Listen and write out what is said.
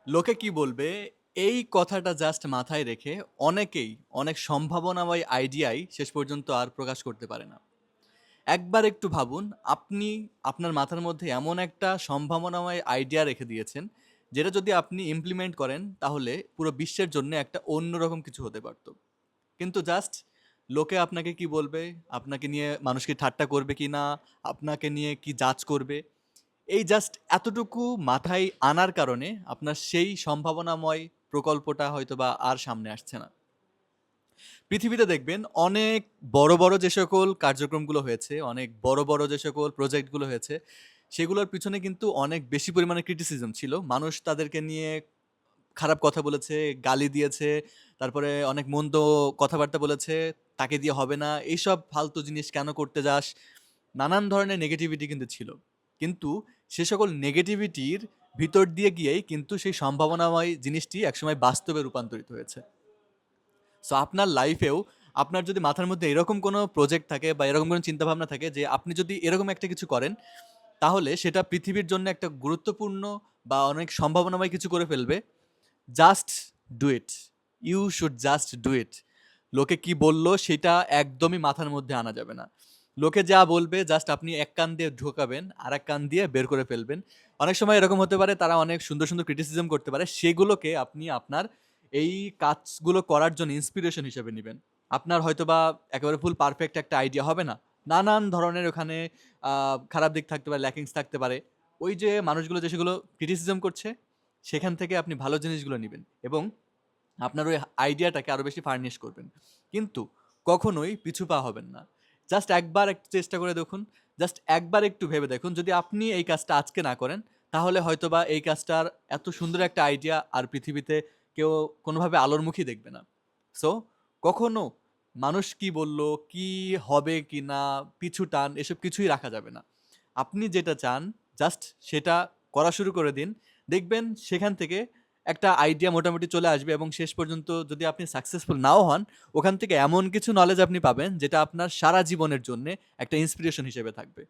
লোকে কি বলবে এই কথাটা জাস্ট মাথায় রেখে অনেকেই অনেক সম্ভাবনাময় আইডিয়াই শেষ পর্যন্ত আর প্রকাশ করতে পারে না। একবার একটু ভাবুন, আপনি আপনার মাথার মধ্যে এমন একটা সম্ভাবনাময় আইডিয়া রেখে দিয়েছেন, যেটা যদি আপনি ইমপ্লিমেন্ট করেন তাহলে পুরো বিশ্বের জন্য একটা অন্যরকম কিছু হতে পারত। কিন্তু জাস্ট লোকে আপনাকে কি বলবে, আপনাকে নিয়ে মানুষ কি ঠাট্টা করবে কি না, আপনাকে নিয়ে কি জাজ করবে, এই জাস্ট এতটুকু মাথায় আনার কারণে আপনার সেই সম্ভাবনাময় প্রকল্পটা হয়তোবা আর সামনে আসছে না। পৃথিবীতে দেখবেন অনেক বড় বড় যে সকল কার্যক্রমগুলো হয়েছে, অনেক বড় বড় যে সকল প্রজেক্টগুলো হয়েছে, সেগুলোর পিছনে কিন্তু অনেক বেশি পরিমাণে ক্রিটিসিজম ছিল। মানুষ তাদেরকে নিয়ে খারাপ কথা বলেছে, গালি দিয়েছে, তারপরে অনেক মন্দ কথাবার্তা বলেছে, তাকে দিয়ে হবে না, এইসব ফালতু জিনিস কেন করতে যাস, নানান ধরনের নেগেটিভিটি কিন্তু ছিল। কিন্তু সে সকল নেগেটিভিটির ভিতর দিয়ে গিয়েই কিন্তু সেই সম্ভাবনাময় জিনিসটি একসময় বাস্তবে রূপান্তরিত হয়েছে। সো আপনার লাইফেও আপনার যদি মাথার মধ্যে এরকম কোনো প্রজেক্ট থাকে বা এরকম কোনো চিন্তাভাবনা থাকে যে আপনি যদি এরকম একটা কিছু করেন, তাহলে সেটা পৃথিবীর জন্য একটা গুরুত্বপূর্ণ বা অনেক সম্ভাবনাময় কিছু করে ফেলবে, just do it. You should just do it. লোকে কি বলল সেটা একদমই মাথার মধ্যে আনা যাবে না। লোকে যা বলবে জাস্ট আপনি এক কান দিয়ে ঢোকাবেন, আর এক কান দিয়ে বের করে ফেলবেন। অনেক সময় এরকম হতে পারে তারা অনেক সুন্দর সুন্দর ক্রিটিসিজম করতে পারে, সেগুলোকে আপনি আপনার এই কাজগুলো করার জন্য ইন্সপিরেশন হিসেবে নেবেন। আপনার হয়তোবা একেবারে ফুল পারফেক্ট একটা আইডিয়া হবে না, নানান ধরনের ওখানে খারাপ দিক থাকতে পারে, ল্যাকিংস থাকতে পারে। ওই যে মানুষগুলো যে সেগুলো ক্রিটিসিজম করছে, সেখান থেকে আপনি ভালো জিনিসগুলো নিবেন এবং আপনার ওই আইডিয়াটাকে আরো বেশি ফার্নিশ করবেন। কিন্তু কখনোই পিছু পা হবেন না। জাস্ট একবার একটু চেষ্টা করে দেখুন। জাস্ট একবার একটু ভেবে দেখুন, যদি আপনি এই কাজটা আজকে না করেন, তাহলে হয়তোবা এই কাজটার এত সুন্দর একটা আইডিয়া আর পৃথিবীতে কেউ কোনোভাবে আলোর মুখই দেখবে না। সো কখনো মানুষ কি বলল, কি হবে কি না, পিছু টান এসব কিছুই রাখা যাবে না। আপনি যেটা চান জাস্ট সেটা করা শুরু করে দিন। দেখবেন সেখান থেকে একটা আইডিয়া মোটামুটি চলে আসবে এবং শেষ পর্যন্ত যদি আপনি সাকসেসফুল নাও হন, ওখান থেকে এমন কিছু নলেজ আপনি পাবেন যেটা আপনার সারা জীবনের জন্যে একটা ইন্সপিরেশন হিসেবে থাকবে।